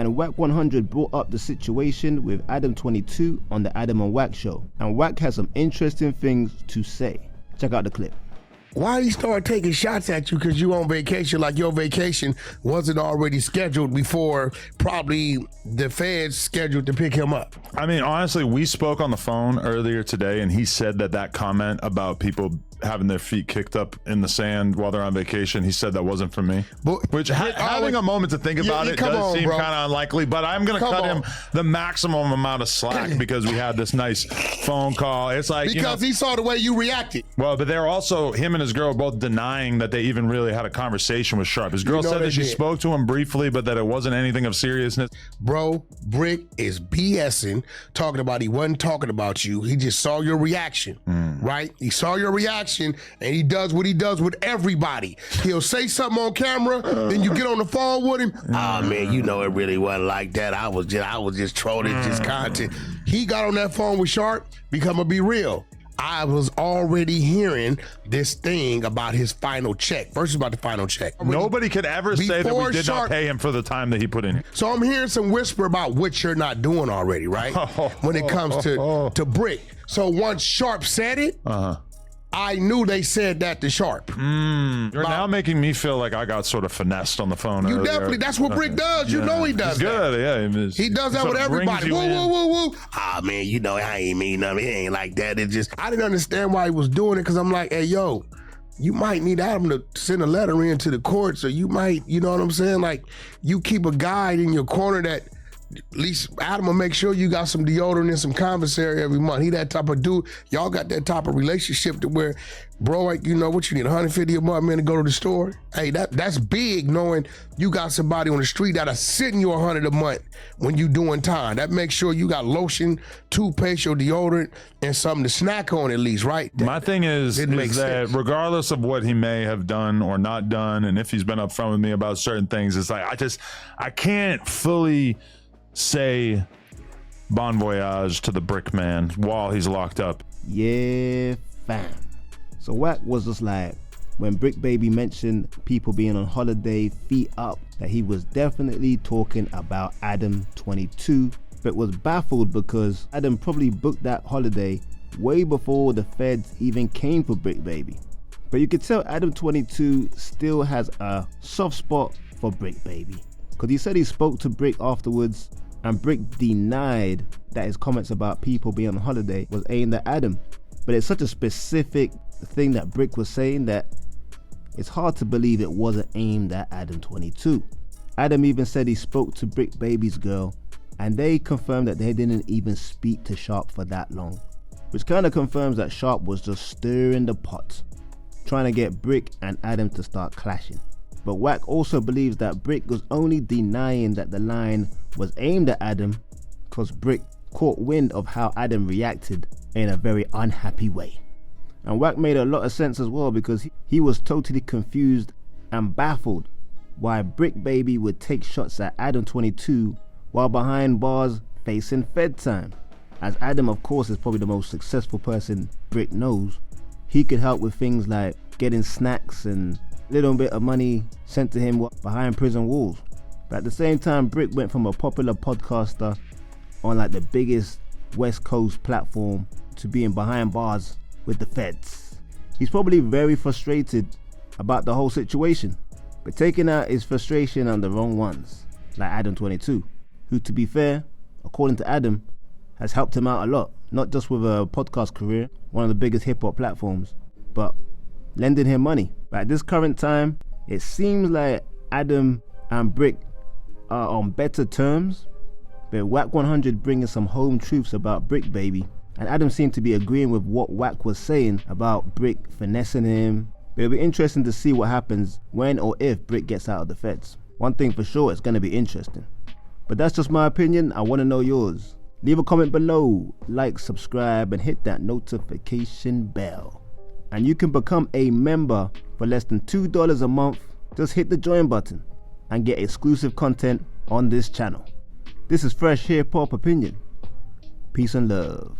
and Wack100 brought up the situation with Adam22 on the Adam and Wack show, and Wack has some interesting things to say. Check out the clip. Why he start taking shots at you because you on vacation, like your vacation wasn't already scheduled before probably the feds scheduled to pick him up? I mean, honestly, we spoke on the phone earlier today and he said that comment about people having their feet kicked up in the sand while they're on vacation, he said that wasn't for me. Which having a moment to think about it does seem kind of unlikely, but I'm going to cut him the maximum amount of slack because we had this nice phone call. It's like, because he saw the way you reacted. Well, but they're also, him and his girl both denying that they even really had a conversation with Sharp. His girl said that she spoke to him briefly, but that it wasn't anything of seriousness. Bro, Bricc is BSing, talking about he wasn't talking about you. He just saw your reaction, right? He saw your reaction and he does what he does with everybody. He'll say something on camera, then you get on the phone with him. Oh man, you know it really wasn't like that. I was just trolling, just content. He got on that phone with Sharp, because I'm gonna be real. I was already hearing this thing about his final check. First about the final check. Nobody could ever say that we did not pay him for the time that he put in. So I'm hearing some whisper about what you're not doing already, right? When it comes to Bricc. So once Sharp said it, I knew they said that to Sharp. You're now making me feel like I got sort of finessed on the phone. You definitely, that's what Bricc does. You know he does that. Yeah, he does that with everybody. Woo, woo, woo, woo. Ah, man, you know, I ain't mean nothing. It ain't like that. It just, I didn't understand why he was doing it, because I'm like, hey, yo, you might need Adam to send a letter in to the courts, or you might, you know what I'm saying? Like, you keep a guide in your corner that, at least Adam will make sure you got some deodorant and some commissary every month. He that type of dude. Y'all got that type of relationship to where, bro, like, you know what you need, 150 a month, man, to go to the store. Hey, that's big, knowing you got somebody on the street that'll send you 100 a month when you doing time. That makes sure you got lotion, toothpaste, your deodorant, and something to snack on at least, right? My thing is that regardless of what he may have done or not done, and if he's been upfront with me about certain things, it's like, I can't fully say bon voyage to the Bricc man while he's locked up. Yeah, fam. So Wack was just like, when Bricc Baby mentioned people being on holiday, feet up, that he was definitely talking about Adam22, but was baffled because Adam probably booked that holiday way before the feds even came for Bricc Baby. But you could tell Adam22 still has a soft spot for Bricc Baby, because he said he spoke to Bricc afterwards, and Bricc denied that his comments about people being on holiday was aimed at Adam. But it's such a specific thing that Bricc was saying that it's hard to believe it wasn't aimed at Adam22. Adam even said he spoke to Bricc Baby's girl, and they confirmed that they didn't even speak to Sharp for that long, which kind of confirms that Sharp was just stirring the pot, trying to get Bricc and Adam to start clashing. But Wack also believes that Bricc was only denying that the line was aimed at Adam because Bricc caught wind of how Adam reacted in a very unhappy way. And Wack made a lot of sense as well, because he was totally confused and baffled why Bricc Baby would take shots at Adam22 while behind bars facing Fed time. As Adam, of course, is probably the most successful person Bricc knows, he could help with things like getting snacks and little bit of money sent to him behind prison walls. But at the same time, Bricc went from a popular podcaster on like the biggest West Coast platform to being behind bars with the feds. He's probably very frustrated about the whole situation, but taking out his frustration on the wrong ones, like Adam22, who, to be fair, according to Adam, has helped him out a lot, not just with a podcast career, one of the biggest hip-hop platforms, but lending him money. But at this current time, it seems like Adam and Bricc are on better terms, but Wack100 bringing some home truths about Bricc Baby, and Adam seemed to be agreeing with what Wack was saying about Bricc finessing him. But it'll be interesting to see what happens when or if Bricc gets out of the feds. One thing for sure, it's going to be interesting. But that's just my opinion. I want to know yours. Leave a comment below, like, subscribe, and hit that notification bell. And you can become a member for less than $2 a month. Just hit the join button and get exclusive content on this channel. This is Fresh Hip Hop Opinion. Peace and love.